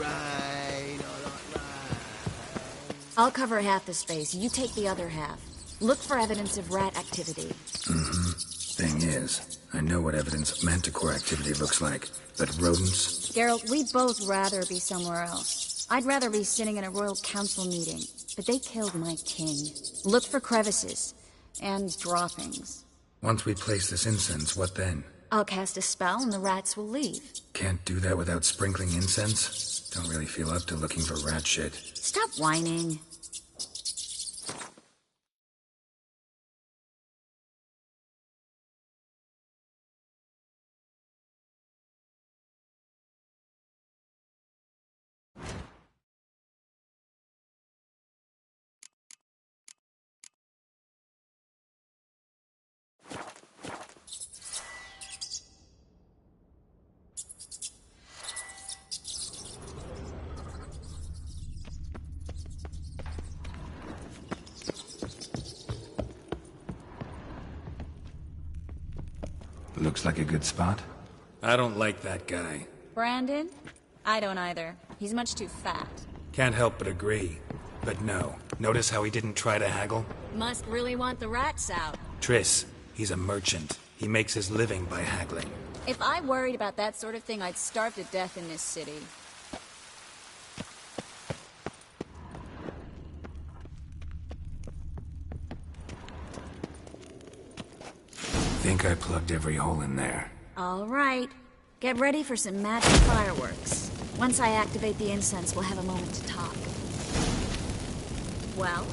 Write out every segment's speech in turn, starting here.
rain, I like rain. I'll cover half the space, you take the other half. Look for evidence of rat activity. Thing is, I know what evidence of manticore activity looks like, but rodents? Geralt, we'd both rather be somewhere else. I'd rather be sitting in a royal council meeting, but they killed my king. Look for crevices and droppings. Once we place this incense, what then? I'll cast a spell and the rats will leave. Can't do that without sprinkling incense? Don't really feel up to looking for rat shit. Stop whining. Looks like a good spot. I don't like that guy. Brandon? I don't either. He's much too fat. Can't help but agree. But no. Notice how he didn't try to haggle? Must really want the rats out. Triss, he's a merchant. He makes his living by haggling. If I worried about that sort of thing, I'd starve to death in this city. Think I plugged every hole in there. All right. Get ready for some magic fireworks. Once I activate the incense, we'll have a moment to talk. Well?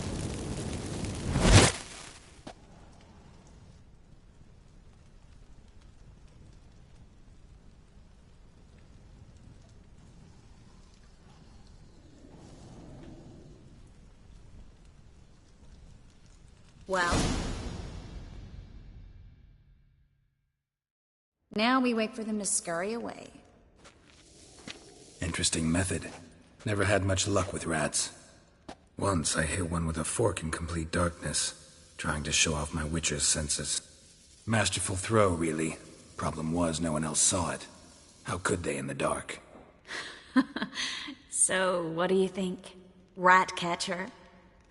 Well? Now we wait for them to scurry away. Interesting method. Never had much luck with rats. Once I hit one with a fork in complete darkness, trying to show off my witcher's senses. Masterful throw, really. Problem was, no one else saw it. How could they in the dark? So, what do you think? Rat catcher?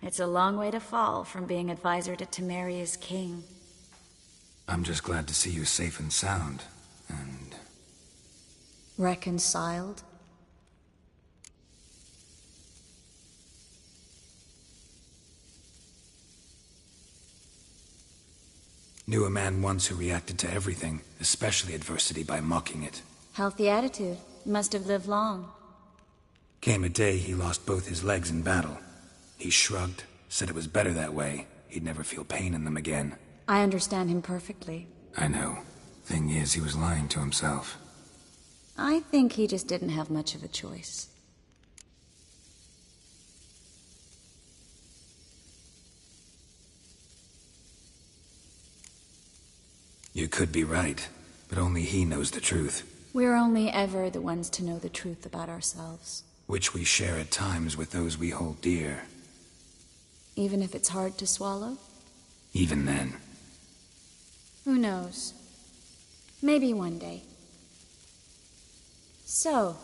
It's a long way to fall from being advisor to Temeria's king. I'm just glad to see you safe and sound, and... Reconciled? Knew a man once who reacted to everything, especially adversity, by mocking it. Healthy attitude. Must have lived long. Came a day he lost both his legs in battle. He shrugged, said it was better that way. He'd never feel pain in them again. I understand him perfectly. I know. Thing is, he was lying to himself. I think he just didn't have much of a choice. You could be right, but only he knows the truth. We're only ever the ones to know the truth about ourselves. Which we share at times with those we hold dear. Even if it's hard to swallow? Even then. Who knows? Maybe one day. So,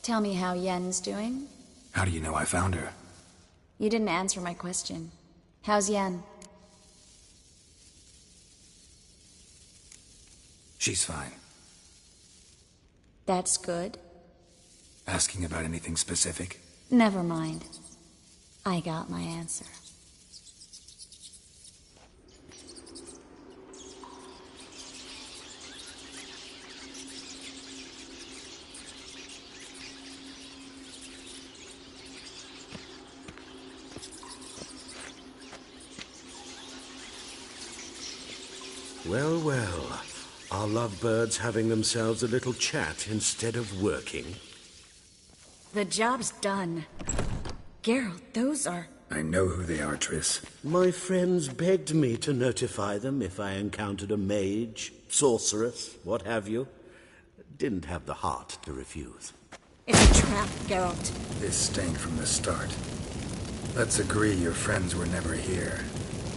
tell me how Yen's doing? How do you know I found her? You didn't answer my question. How's Yen? She's fine. That's good. Asking about anything specific? Never mind. I got my answer. Well, well. Are lovebirds having themselves a little chat instead of working? The job's done. Geralt, those are... I know who they are, Triss. My friends begged me to notify them if I encountered a mage, sorceress, what have you. Didn't have the heart to refuse. It's a trap, Geralt. This stank from the start. Let's agree your friends were never here.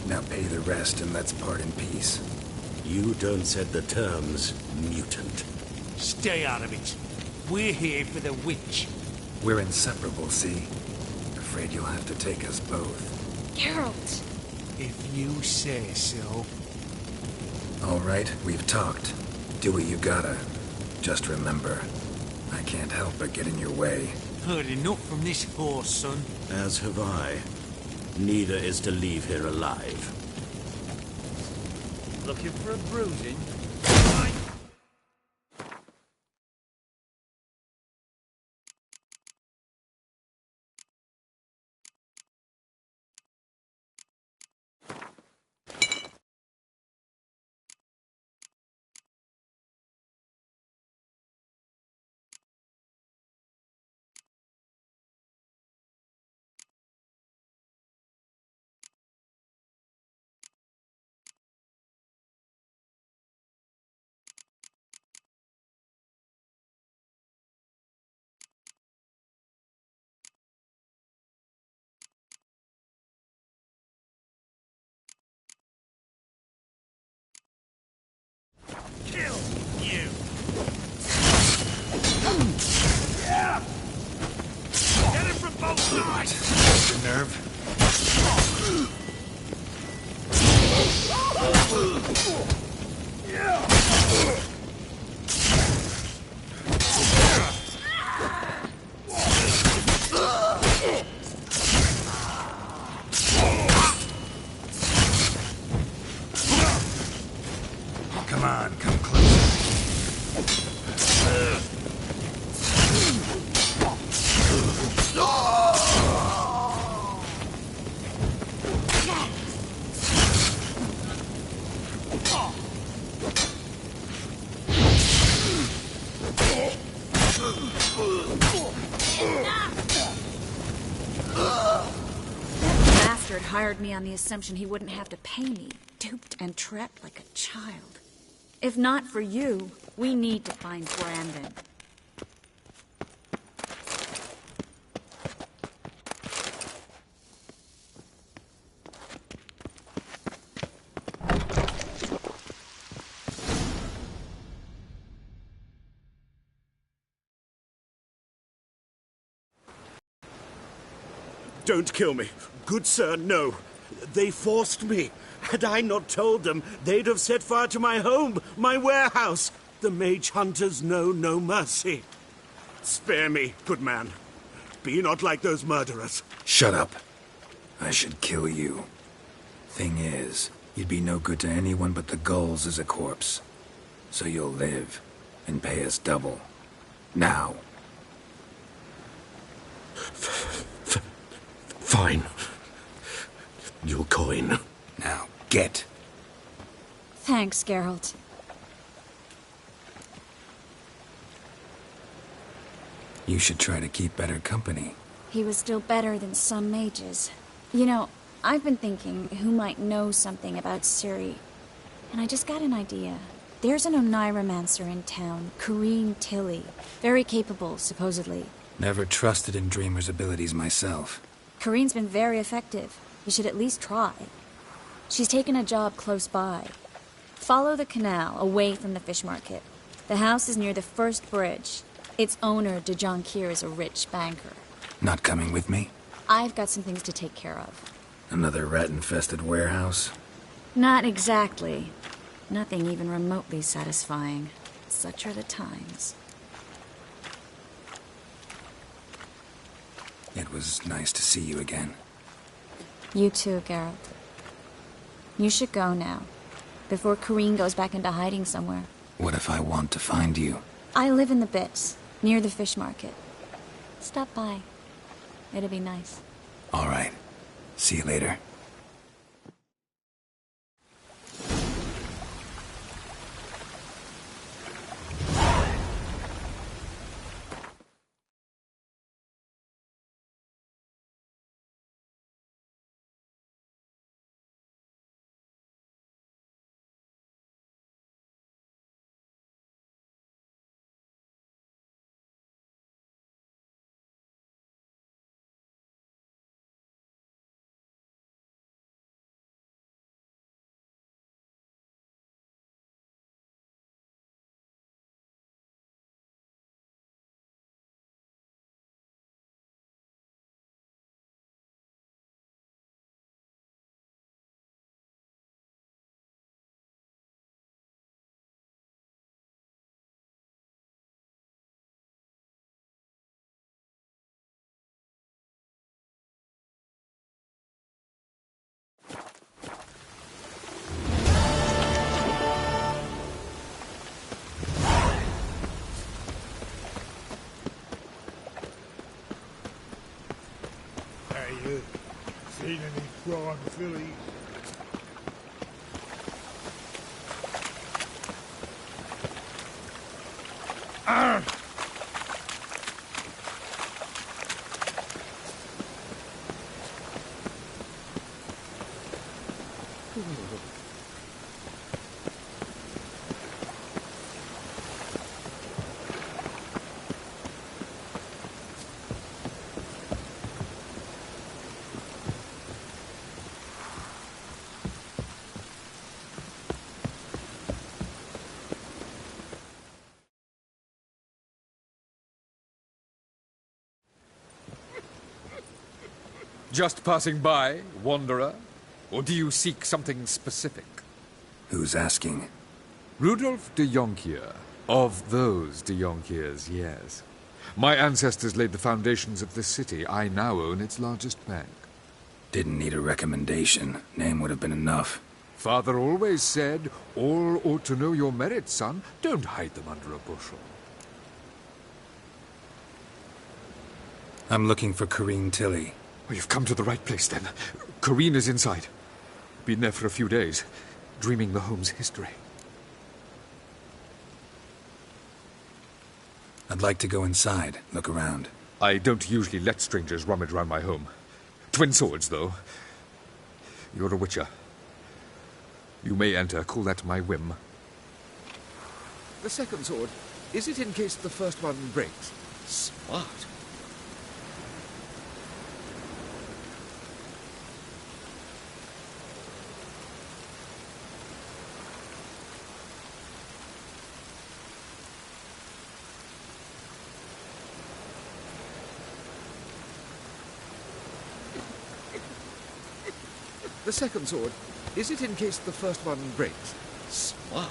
Now pay the rest and let's part in peace. You don't set the terms, mutant. Stay out of it. We're here for the witch. We're inseparable, see? Afraid you'll have to take us both. Geralt! If you say so. All right, we've talked. Do what you gotta. Just remember, I can't help but get in your way. Heard enough from this horse, son. As have I. Neither is to leave here alive. Looking for a bruising? Kill you! Get him from both sides! The nerve? Come on, come closer. Bastard hired me on the assumption he wouldn't have to pay me, duped and trapped like a child. If not for you, we need to find Brandon. Don't kill me. Good sir, no. They forced me. Had I not told them, they'd have set fire to my home, my warehouse. The mage hunters know no mercy. Spare me, good man. Be not like those murderers. Shut up. I should kill you. Thing is, you'd be no good to anyone but the gulls as a corpse. So you'll live, and pay us double. Now. Fine. Your coin. Now, get. Thanks, Geralt. You should try to keep better company. He was still better than some mages. You know, I've been thinking who might know something about Ciri. And I just got an idea. There's an Oneiromancer in town, Corrine Tilly. Very capable, supposedly. Never trusted in Dreamer's abilities myself. Corrine's been very effective. You should at least try. She's taken a job close by. Follow the canal, away from the fish market. The house is near the first bridge. Its owner, de Jonquier, is a rich banker. Not coming with me? I've got some things to take care of. Another rat-infested warehouse? Not exactly. Nothing even remotely satisfying. Such are the times. It was nice to see you again. You too, Geralt. You should go now, before Corrine goes back into hiding somewhere. What if I want to find you? I live in the Bits, near the fish market. Stop by. It'd be nice. All right. See you later. Seen any prime fillies? Just passing by, wanderer? Or do you seek something specific? Who's asking? Rudolf de Jonkier. Of those de Jonkiers, yes. My ancestors laid the foundations of this city. I now own its largest bank. Didn't need a recommendation. Name would have been enough. Father always said, all ought to know your merits, son. Don't hide them under a bushel. I'm looking for Corrine Tilly. Well, you've come to the right place, then. Corrine is inside. Been there for a few days, dreaming the home's history. I'd like to go inside, look around. I don't usually let strangers rummage around my home. Twin swords, though. You're a witcher. You may enter, call that my whim. The second sword, is it in case the first one breaks? Smart. The second sword, is it in case the first one breaks? Smart.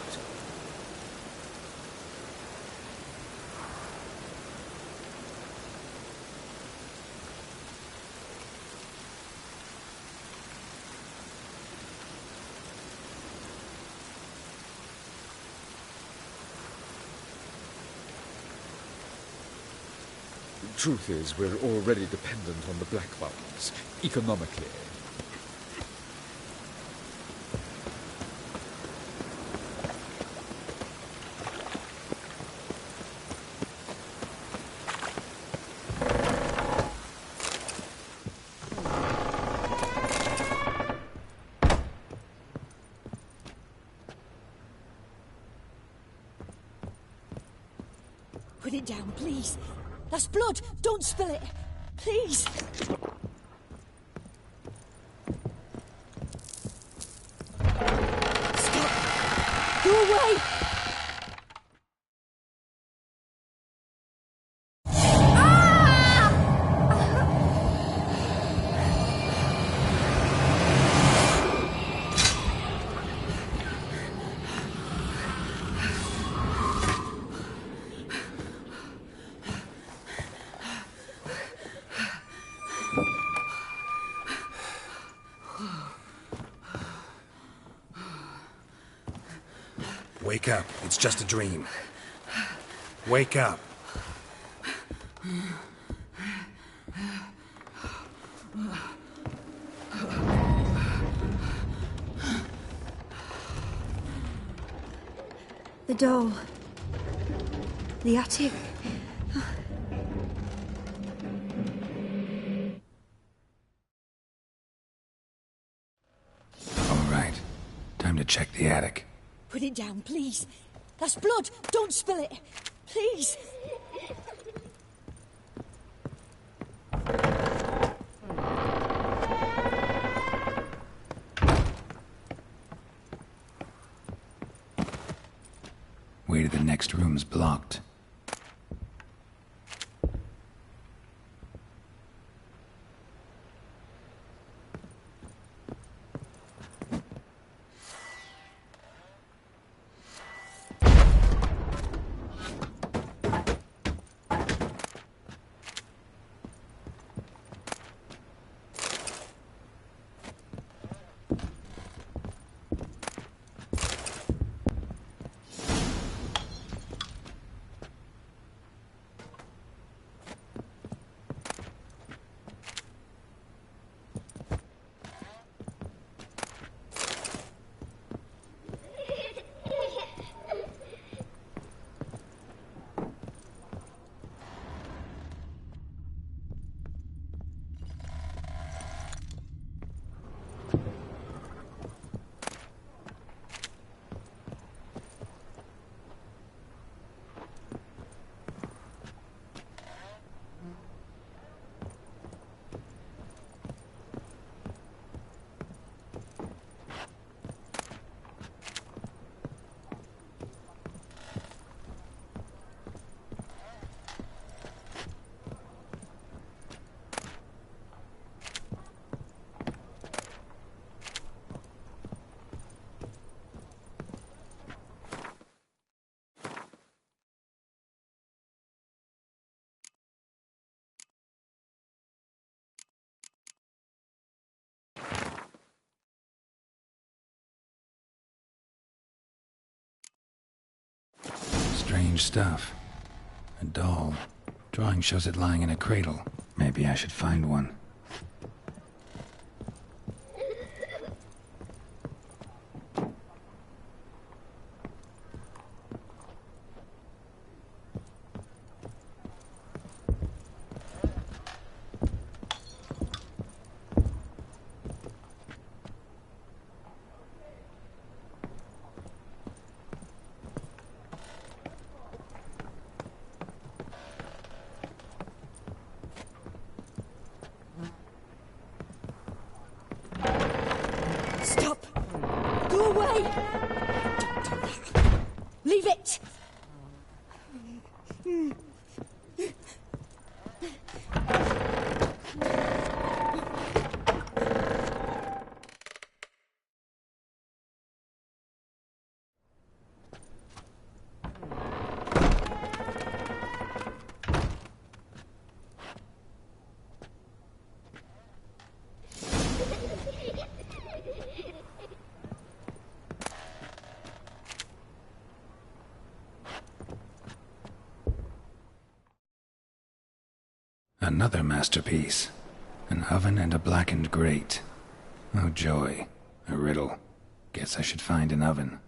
Truth is, we're already dependent on the Black Ones, economically. Put it down, please. That's blood. Don't spill it. Please. Stop. Go away. Wake up. It's just a dream. Wake up. The door. The attic. All right. Time to check the attic. Put it down, please. That's blood. Don't spill it. Please. Way to the next room's blocked. Strange stuff. A doll. Drawing shows it lying in a cradle. Maybe I should find one. Stop! Go away! Don't do that. Leave it! Another masterpiece. An oven and a blackened grate. Oh joy. A riddle. Guess I should find an oven.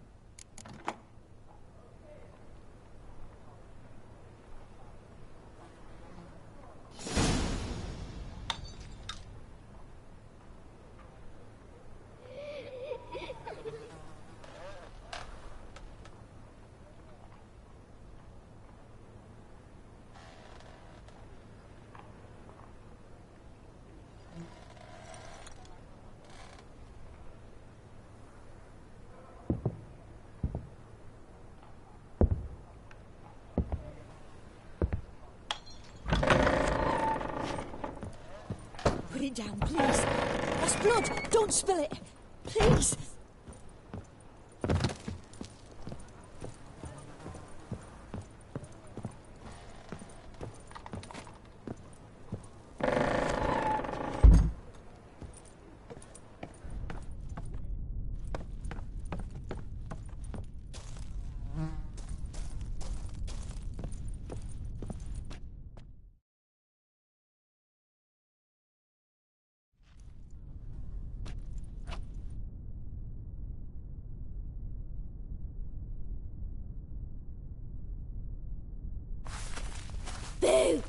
Put it down, please. That's blood. Don't spill it. Please. Boo!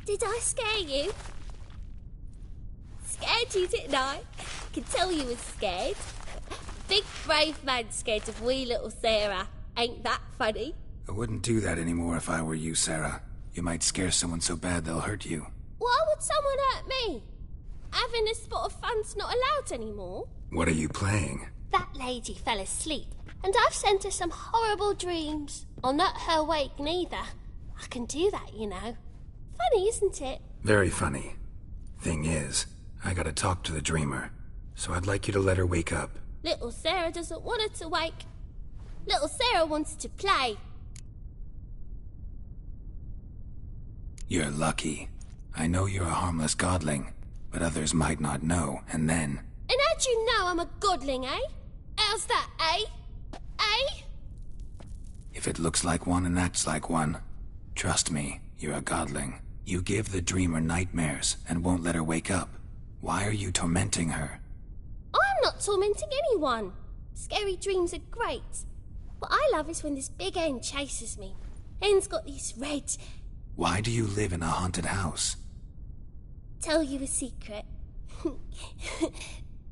Did I scare you? Scared you, didn't I? Could tell you was scared. Big brave man scared of wee little Sarah. Ain't that funny? I wouldn't do that anymore if I were you, Sarah. You might scare someone so bad they'll hurt you. Why would someone hurt me? Having a spot of fun's not allowed anymore. What are you playing? That lady fell asleep, and I've sent her some horrible dreams. I'll not her wake neither. I can do that, you know. Funny, isn't it? Very funny. Thing is, I gotta talk to the dreamer, so I'd like you to let her wake up. Little Sarah doesn't want her to wake. Little Sarah wants to play. You're lucky. I know you're a harmless godling, but others might not know, and then... And how'd you know I'm a godling, eh? How's that, eh? Eh? If it looks like one and acts like one, trust me, you're a godling. You give the dreamer nightmares and won't let her wake up. Why are you tormenting her? I'm not tormenting anyone. Scary dreams are great. What I love is when this big hen chases me. Hen's got these red... Why do you live in a haunted house? Tell you a secret.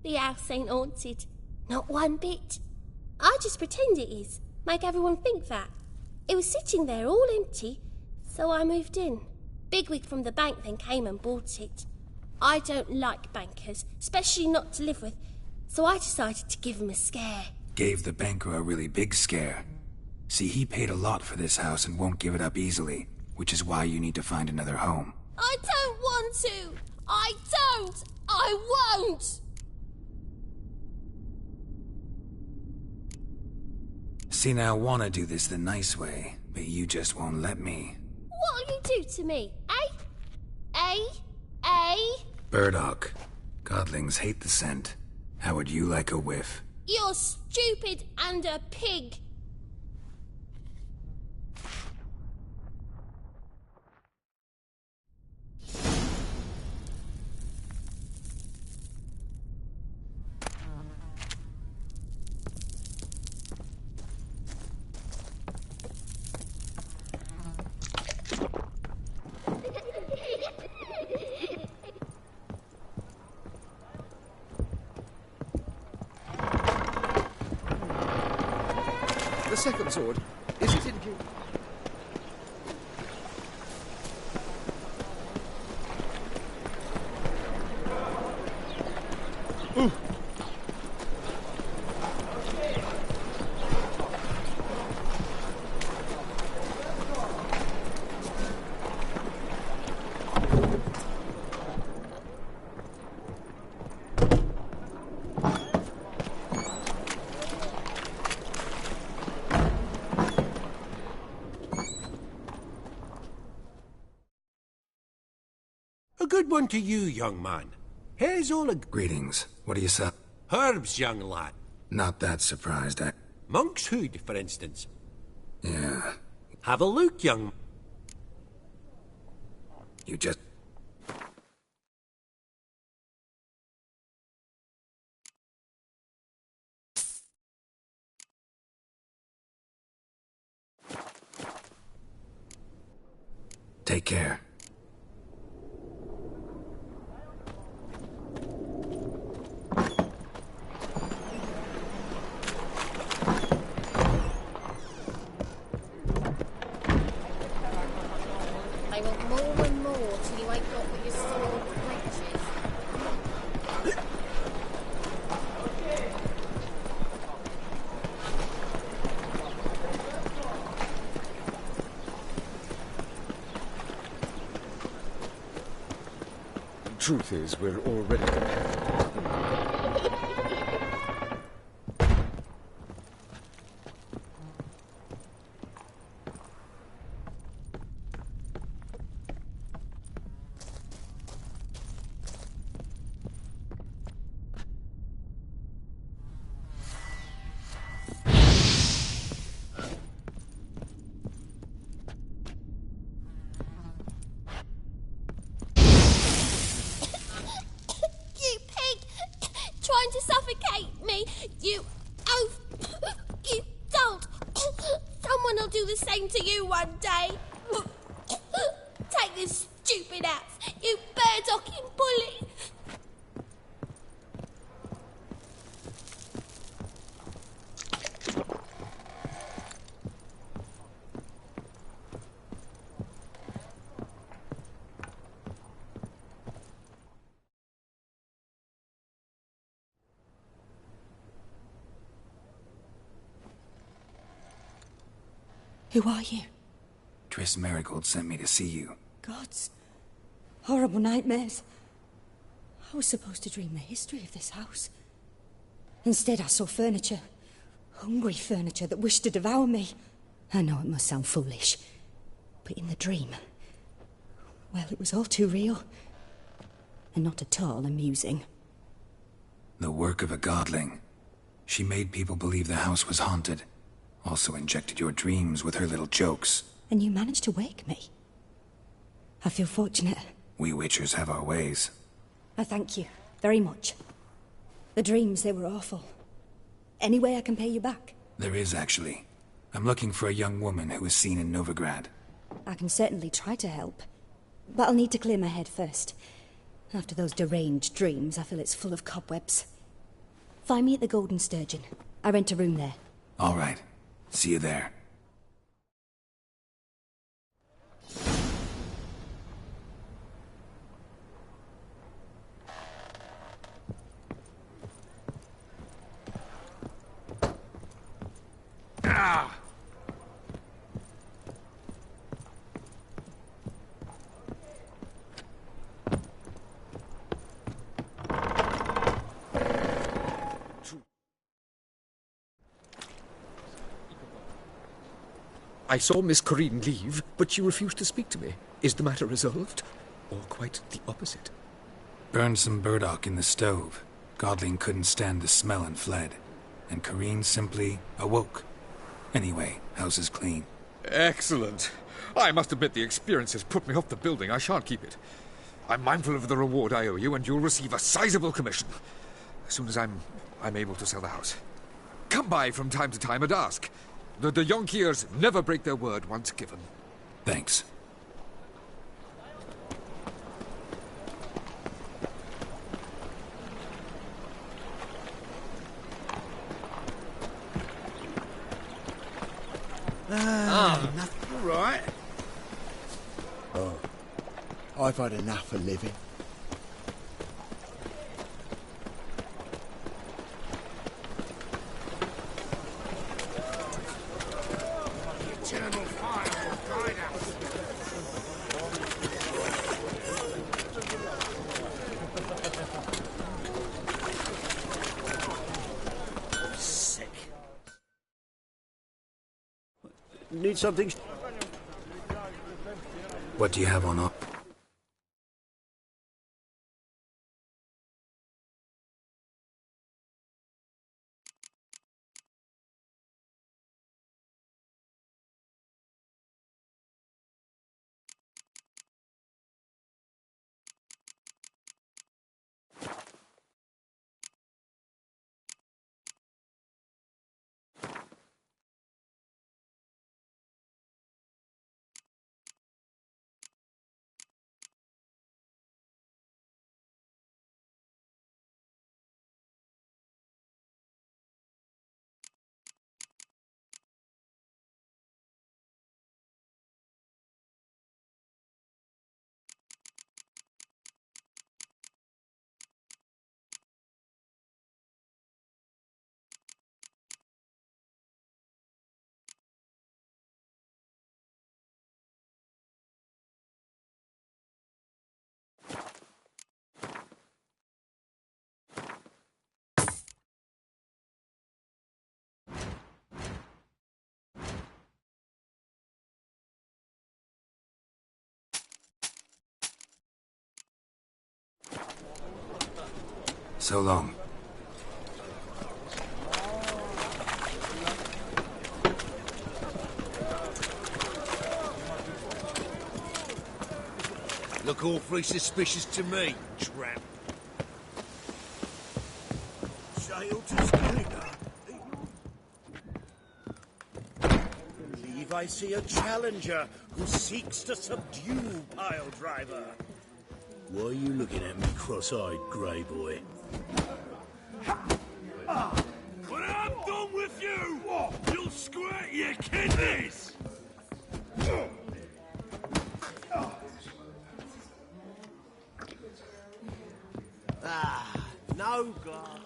The house ain't haunted. Not one bit. I just pretend it is. Make everyone think that. It was sitting there all empty, so I moved in. Bigwig from the bank then came and bought it. I don't like bankers, especially not to live with, so I decided to give him a scare. Gave the banker a really big scare. See, he paid a lot for this house and won't give it up easily, which is why you need to find another home. I don't want to! I don't! I won't! See, now I want to do this the nice way, but you just won't let me. What'll you do to me, eh? Eh? Eh? Burdock. Godlings hate the scent. How would you like a whiff? You're stupid and a pig. second sword. Is it in here? A good one to you, young man. Here's all a... Greetings. What do you sell? Herbs, young lad. Not that surprised, Monk's hood, for instance. Yeah. Have a look, young... You just... Take care. I want more and more till you ain't got what your sword reaches. Truth is, we're already prepared. You pig! Trying to suffocate me! You oaf! You don't! Someone will do the same to you one day! Take this stupid axe, you bird-docking bully! Who are you? Triss Marigold sent me to see you. Gods. Horrible nightmares. I was supposed to dream the history of this house. Instead, I saw furniture. Hungry furniture that wished to devour me. I know it must sound foolish, but in the dream, well, it was all too real. And not at all amusing. The work of a godling. She made people believe the house was haunted. Also injected your dreams with her little jokes. And you managed to wake me. I feel fortunate. We Witchers have our ways. I thank you very much. The dreams, they were awful. Any way I can pay you back? There is, actually. I'm looking for a young woman who was seen in Novigrad. I can certainly try to help. But I'll need to clear my head first. After those deranged dreams, I feel it's full of cobwebs. Find me at the Golden Sturgeon. I rent a room there. All right. See you there. Ah! I saw Miss Corinne leave, but she refused to speak to me. Is the matter resolved? Or quite the opposite? Burned some burdock in the stove. Godling couldn't stand the smell and fled. And Corinne simply awoke. Anyway, house is clean. Excellent. I must admit the experience has put me off the building. I shan't keep it. I'm mindful of the reward I owe you, and you'll receive a sizable commission. As soon as I'm able to sell the house. Come by from time to time and ask. The de Jonkiers never break their word once given. Thanks. Nothing. All right. Oh, I've had enough of living. Eternal fire will guide us. Sick. Need something? What do you have on up? So long. Look awfully suspicious to me, tramp. Sail to Skelliger. Believe I see a challenger who seeks to subdue Pile Driver. Why are you looking at me cross-eyed, grey boy? When I'm done with you, you'll squirt your kidneys! No, God.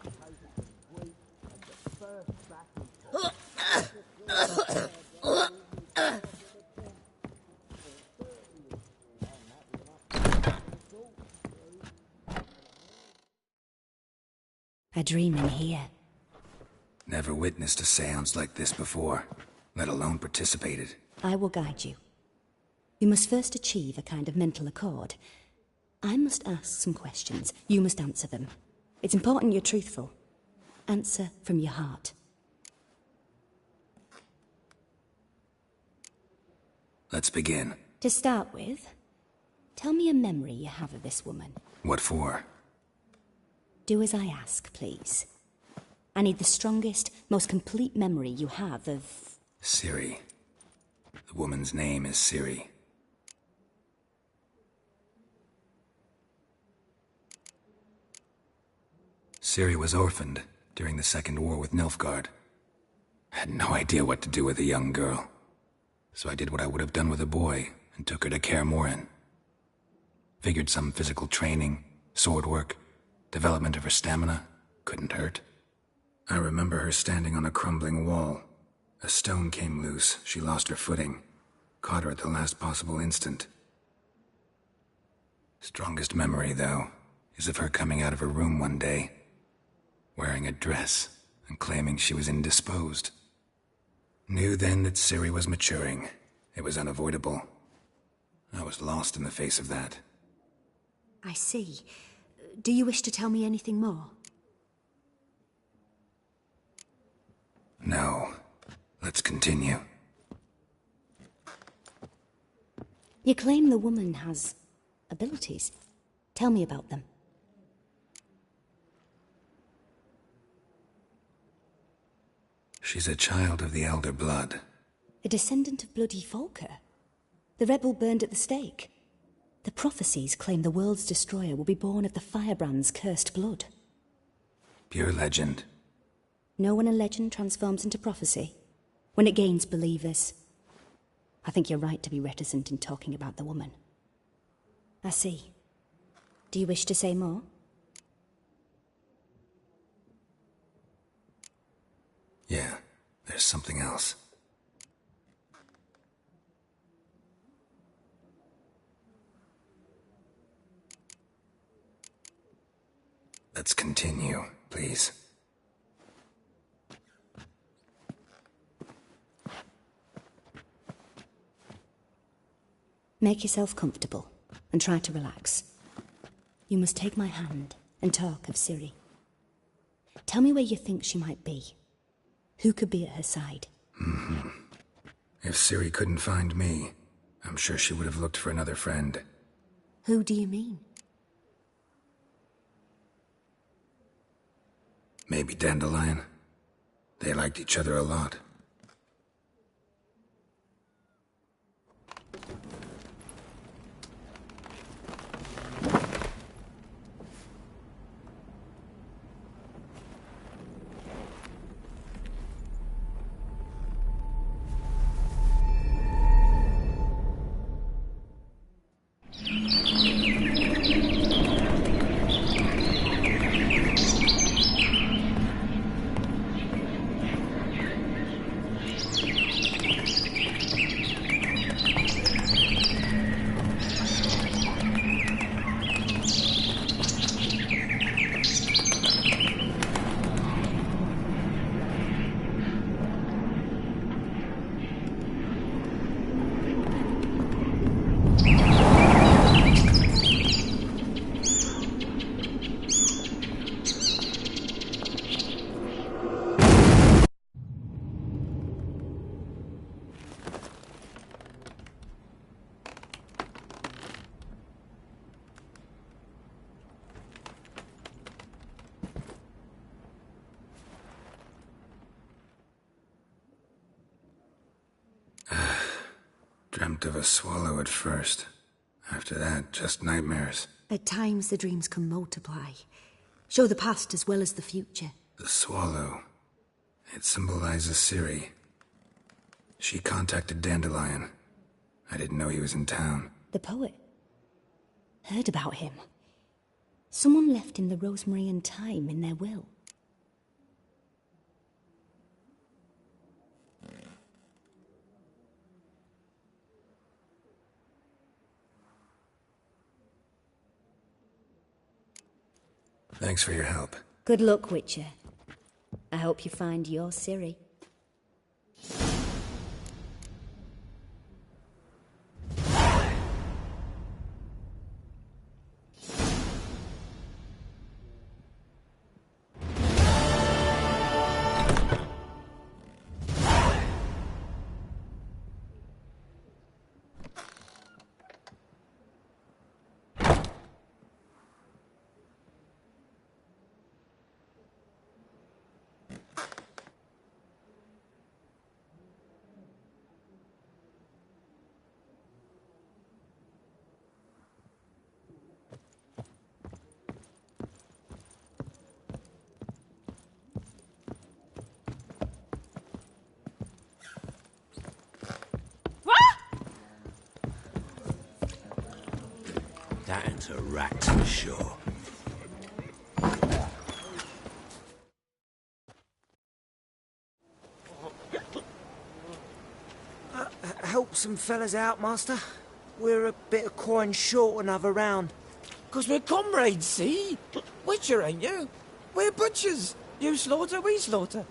A dream in here. Never witnessed a seance like this before, let alone participated. I will guide you. You must first achieve a kind of mental accord. I must ask some questions. You must answer them. It's important you're truthful. Answer from your heart. Let's begin. To start with, tell me a memory you have of this woman. What for? Do as I ask, please. I need the strongest, most complete memory you have of... Ciri. The woman's name is Ciri. Ciri was orphaned during the Second War with Nilfgaard. Had no idea what to do with a young girl. So I did what I would have done with a boy and took her to Kaer Morhen. Figured some physical training, sword work, development of her stamina couldn't hurt. I remember her standing on a crumbling wall. A stone came loose, she lost her footing. Caught her at the last possible instant. Strongest memory, though, is of her coming out of her room one day, wearing a dress and claiming she was indisposed. Knew then that Ciri was maturing. It was unavoidable. I was lost in the face of that. I see. Do you wish to tell me anything more? No. Let's continue. You claim the woman has abilities. Tell me about them. She's a child of the Elder Blood. A descendant of bloody Volker. The rebel burned at the stake. The prophecies claim the world's destroyer will be born of the firebrand's cursed blood. Pure legend. Know when a legend transforms into prophecy? When it gains believers, I think you're right to be reticent in talking about the woman. I see. Do you wish to say more? Yeah, there's something else. Let's continue, please. Make yourself comfortable and try to relax. You must take my hand and talk of Ciri. Tell me where you think she might be. Who could be at her side? If Ciri couldn't find me, I'm sure she would have looked for another friend. Who do you mean? Maybe Dandelion. They liked each other a lot. Dreamt of a swallow at first. After that, just nightmares. At times the dreams can multiply. Show the past as well as the future. The swallow. It symbolizes Ciri. She contacted Dandelion. I didn't know he was in town. The poet. Heard about him. Someone left him the rosemary and thyme in their will. Thanks for your help. Good luck, Witcher. I hope you find your Ciri. That ain't a rat for sure. Help some fellas out, Master. We're a bit of coin short another round. 'Cause we're comrades, see? Witcher, ain't you? We're butchers. You slaughter, we slaughter.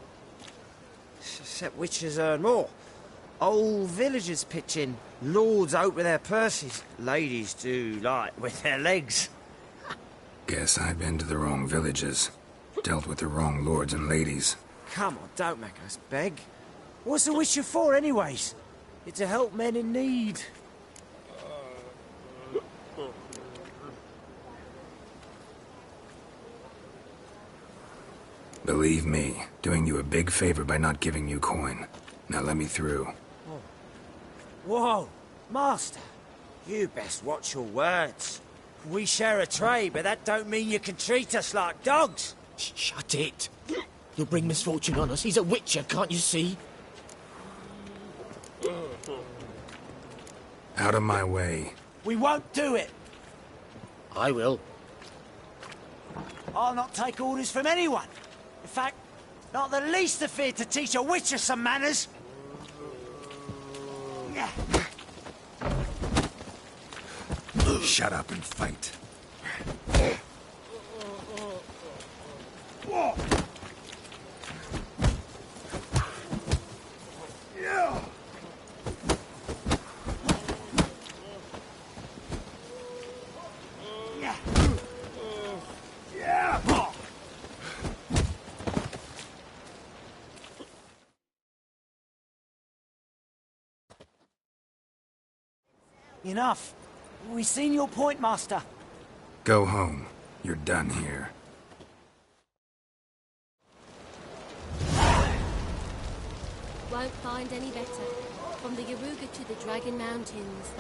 Except witches earn more. Old villagers pitch in. Lords out with their purses. Ladies do like with their legs. Guess I've been to the wrong villages. Dealt with the wrong lords and ladies. Come on, don't make us beg. What's the witcher for, anyways? It's to help men in need. Believe me, doing you a big favor by not giving you coin. Now let me through. Whoa, Master. You best watch your words. We share a trade, but that don't mean you can treat us like dogs. Shut it. You'll bring misfortune on us. He's a witcher, can't you see? Out of my way. We won't do it. I will. I'll not take orders from anyone. In fact, not the least afeard to teach a witcher some manners. Shut up and fight. Enough. We've seen your point, Master. Go home. You're done here. Won't find any better. From the Yaruga to the Dragon Mountains.